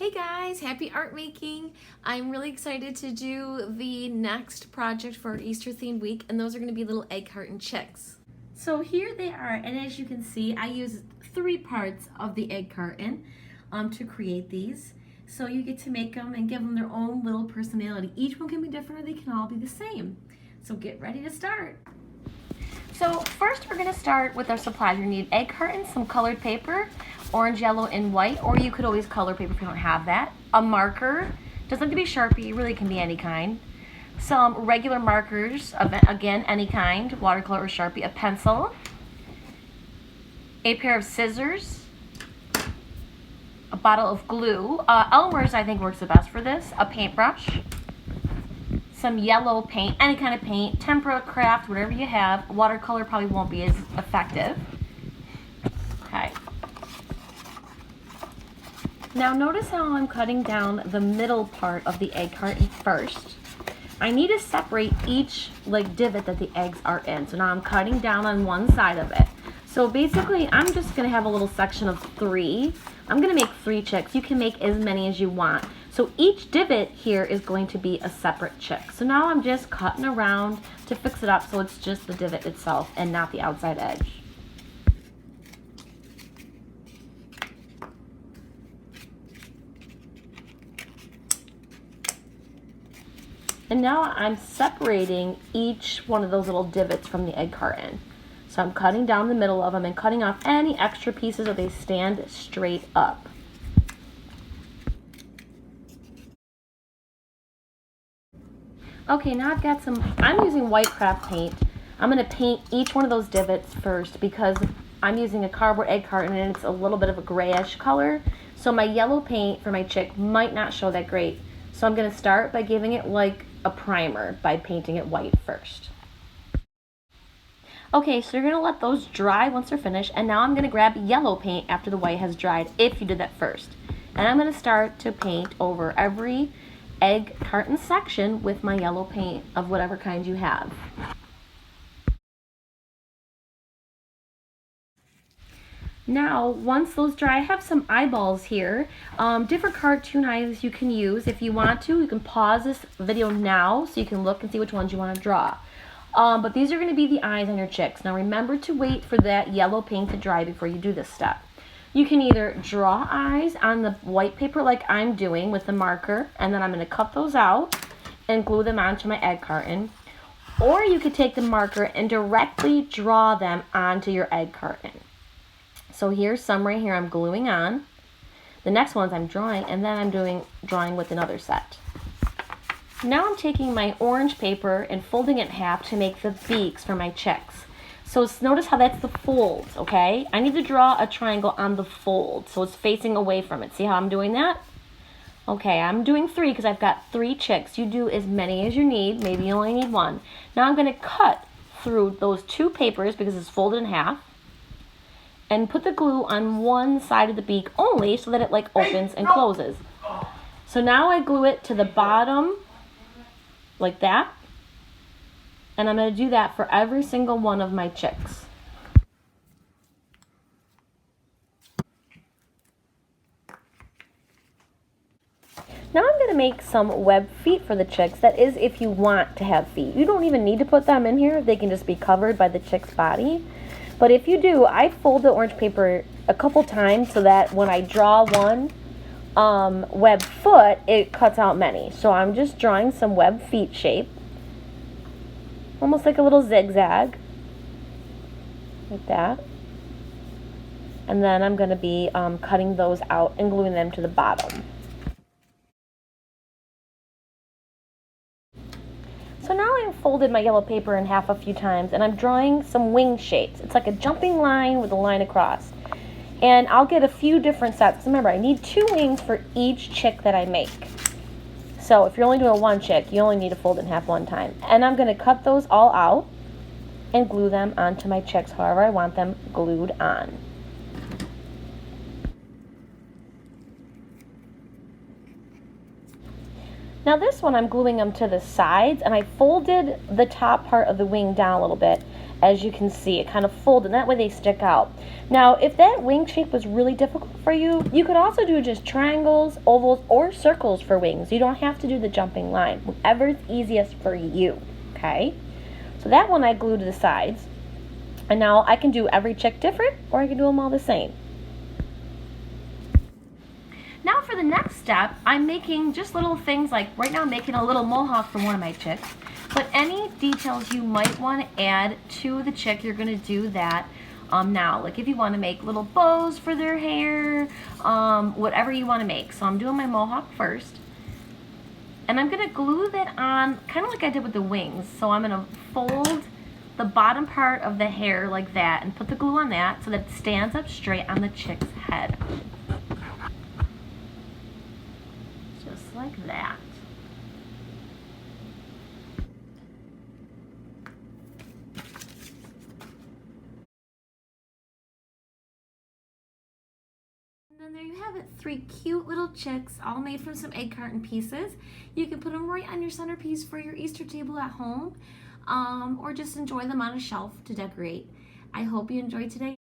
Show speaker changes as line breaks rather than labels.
Hey guys, happy art making. I'm really excited to do the next project for our Easter themed week, and those are going to be little egg carton chicks. So here they are, and as you can see, I used 3 parts of the egg carton to create these. So you get to make them and give them their own little personality. Each one can be different or they can all be the same. So get ready to start. So first we're going to start with our supplies. You're going to need egg cartons, some colored paper, orange, yellow, and white, or you could always color paper if you don't have that. A marker, doesn't have to be Sharpie, it really can be any kind. Some regular markers, again, any kind, watercolor or Sharpie. A pencil, a pair of scissors, a bottle of glue. Elmer's I think works the best for this. A paintbrush, some yellow paint, any kind of paint, tempera, craft, whatever you have. Watercolor probably won't be as effective. Okay. Now notice how I'm cutting down the middle part of the egg carton first. I need to separate each divot that the eggs are in. So now I'm cutting down on one side of it. So basically I'm just going to have a little section of 3. I'm going to make 3 chicks. You can make as many as you want. So each divot here is going to be a separate chick. So now I'm just cutting around to fix it up so it's just the divot itself and not the outside edge. And now I'm separating each one of those little divots from the egg carton. So I'm cutting down the middle of them and cutting off any extra pieces so they stand straight up. Okay, now I've got I'm using white craft paint. I'm going to paint each one of those divots first because I'm using a cardboard egg carton and it's a little bit of a grayish color. So my yellow paint for my chick might not show that great. So I'm going to start by giving it like a primer by painting it white first. Okay, so you're going to let those dry once they're finished, and now I'm going to grab yellow paint after the white has dried if you did that first. And I'm going to start to paint over every egg carton section with my yellow paint of whatever kind you have. Now, once those dry, I have some eyeballs here. Different cartoon eyes you can use. If you want to, you can pause this video now so you can look and see which ones you want to draw. But these are going to be the eyes on your chicks. Now remember to wait for that yellow paint to dry before you do this step. You can either draw eyes on the white paper like I'm doing with the marker, and then I'm going to cut those out and glue them onto my egg carton. Or you could take the marker and directly draw them onto your egg carton. So here's some right here I'm gluing on. The next ones I'm drawing, and then I'm drawing with another set. Now I'm taking my orange paper and folding it in half to make the beaks for my chicks. So notice how that's the folds, okay? I need to draw a triangle on the fold so it's facing away from it. See how I'm doing that? Okay, I'm doing 3 because I've got 3 chicks. You do as many as you need. Maybe you only need 1. Now I'm going to cut through those 2 papers because it's folded in half, and put the glue on one side of the beak only so that it opens and closes. So now I glue it to the bottom like that, and I'm going to do that for every single one of my chicks. Now I'm going to make some web feet for the chicks. That is if you want to have feet. You don't even need to put them in here. They can just be covered by the chick's body. But if you do, I fold the orange paper a couple times so that when I draw one web foot, it cuts out many. So I'm just drawing some web feet shape, almost like a little zigzag, like that. And then I'm going to be cutting those out and gluing them to the bottom. So now I've folded my yellow paper in half a few times, and I'm drawing some wing shapes. It's like a jumping line with a line across. And I'll get a few different sets. Because remember, I need 2 wings for each chick that I make. So if you're only doing 1 chick, you only need to fold it in half 1 time. And I'm going to cut those all out and glue them onto my chicks however I want them glued on. Now this one I'm gluing them to the sides, and I folded the top part of the wing down a little bit. As you can see, it kind of folded, that way they stick out. Now, if that wing shape was really difficult for you, you could also do just triangles, ovals, or circles for wings. You don't have to do the jumping line, whatever's easiest for you, okay? So that one I glued to the sides. And now I can do every chick different, or I can do them all the same. Now for the next step, I'm making just little things like, right now I'm making a little mohawk for one of my chicks. But any details you might want to add to the chick, you're going to do that now. Like if you want to make little bows for their hair, whatever you want to make. So I'm doing my mohawk first. And I'm going to glue that on kind of like I did with the wings. So I'm going to fold the bottom part of the hair like that and put the glue on that so that it stands up straight on the chick's head. Just like that. And there you have it, 3 cute little chicks, all made from some egg carton pieces. You can put them right on your centerpiece for your Easter table at home, or just enjoy them on a shelf to decorate. I hope you enjoyed today.